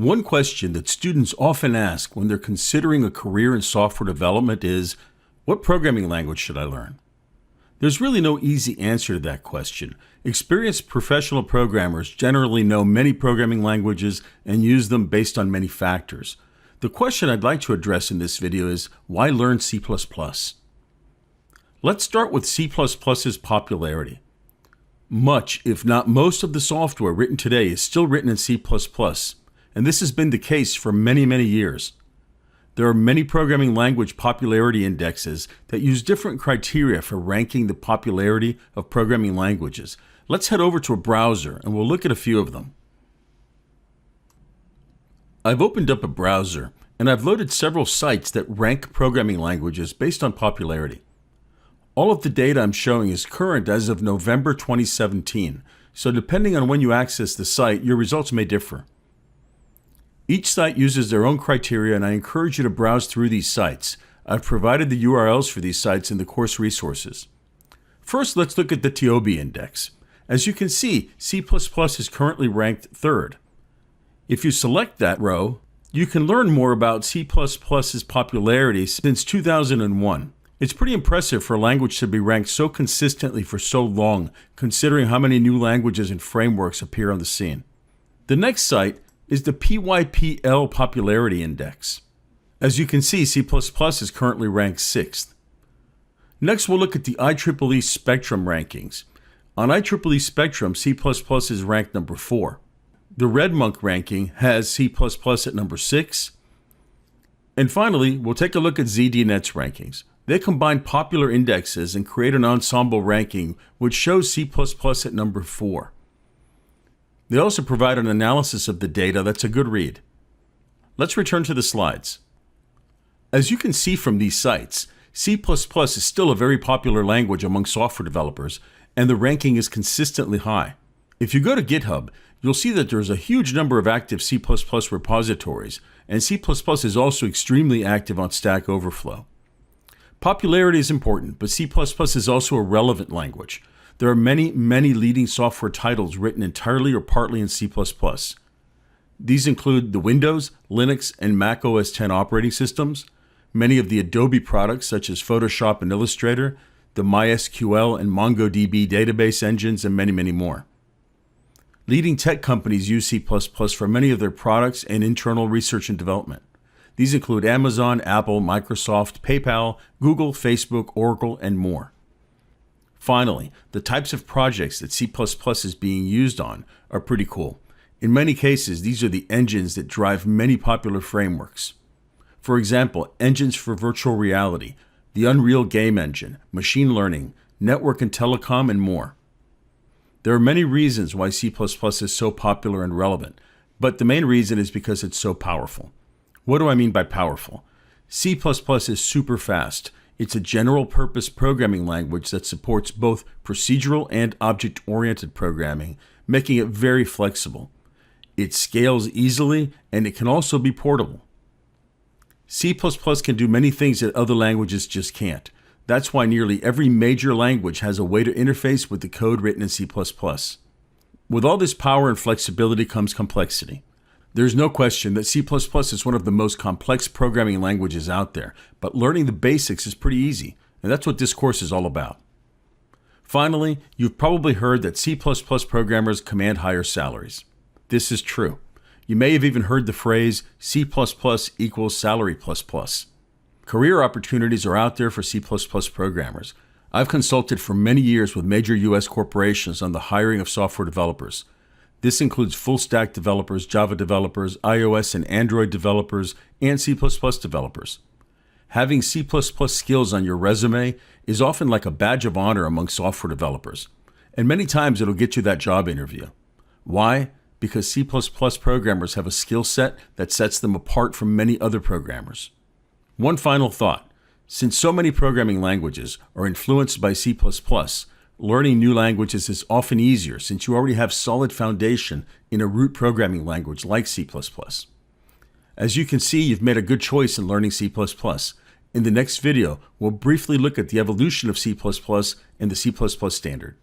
One question that students often ask when they're considering a career in software development is, what programming language should I learn? There's really no easy answer to that question. Experienced professional programmers generally know many programming languages and use them based on many factors. The question I'd like to address in this video is, why learn C++? Let's start with C++'s popularity. Much, if not most, of the software written today is still written in C++. And this has been the case for many, many years. There are many programming language popularity indexes that use different criteria for ranking the popularity of programming languages. Let's head over to a browser and we'll look at a few of them. I've opened up a browser and I've loaded several sites that rank programming languages based on popularity. All of the data I'm showing is current as of November 2017, so depending on when you access the site, your results may differ. Each site uses their own criteria, and I encourage you to browse through these sites. I've provided the URLs for these sites in the course resources. First, let's look at the TIOBE index. As you can see, C++ is currently ranked 3rd. If you select that row, you can learn more about C++'s popularity since 2001. It's pretty impressive for a language to be ranked so consistently for so long, considering how many new languages and frameworks appear on the scene. The next site is the PYPL Popularity Index. As you can see, C++ is currently ranked 6th. Next, we'll look at the IEEE Spectrum rankings. On IEEE Spectrum, C++ is ranked number 4. The RedMonk ranking has C++ at number 6. And finally, we'll take a look at ZDNet's rankings. They combine popular indexes and create an ensemble ranking, which shows C++ at number 4. They also provide an analysis of the data that's a good read. Let's return to the slides. As you can see from these sites, C++ is still a very popular language among software developers, and the ranking is consistently high. If you go to GitHub, you'll see that there's a huge number of active C++ repositories, and C++ is also extremely active on Stack Overflow. Popularity is important, but C++ is also a relevant language. There are many, many leading software titles written entirely or partly in C++. These include the Windows, Linux, and Mac OS X operating systems, many of the Adobe products such as Photoshop and Illustrator, the MySQL and MongoDB database engines, and many, many more. Leading tech companies use C++ for many of their products and internal research and development. These include Amazon, Apple, Microsoft, PayPal, Google, Facebook, Oracle, and more. Finally, the types of projects that C++ is being used on are pretty cool. In many cases, these are the engines that drive many popular frameworks. For example, engines for virtual reality, the Unreal Game Engine, machine learning, network and telecom, and more. There are many reasons why C++ is so popular and relevant, but the main reason is because it's so powerful. What do I mean by powerful? C++ is super fast. It's a general-purpose programming language that supports both procedural and object-oriented programming, making it very flexible. It scales easily, and it can also be portable. C++ can do many things that other languages just can't. That's why nearly every major language has a way to interface with the code written in C++. With all this power and flexibility comes complexity. There's no question that C++ is one of the most complex programming languages out there, but learning the basics is pretty easy, and that's what this course is all about. Finally, you've probably heard that C++ programmers command higher salaries. This is true. You may have even heard the phrase C++ equals salary plus. Career opportunities are out there for C++ programmers. I've consulted for many years with major US corporations on the hiring of software developers. This includes full-stack developers, Java developers, iOS and Android developers, and C++ developers. Having C++ skills on your resume is often like a badge of honor among software developers, and many times it'll get you that job interview. Why? Because C++ programmers have a skill set that sets them apart from many other programmers. One final thought. Since so many programming languages are influenced by C++, learning new languages is often easier since you already have solid foundation in a root programming language like C++. As you can see, you've made a good choice in learning C++. In the next video, we'll briefly look at the evolution of C++ and the C++ standard.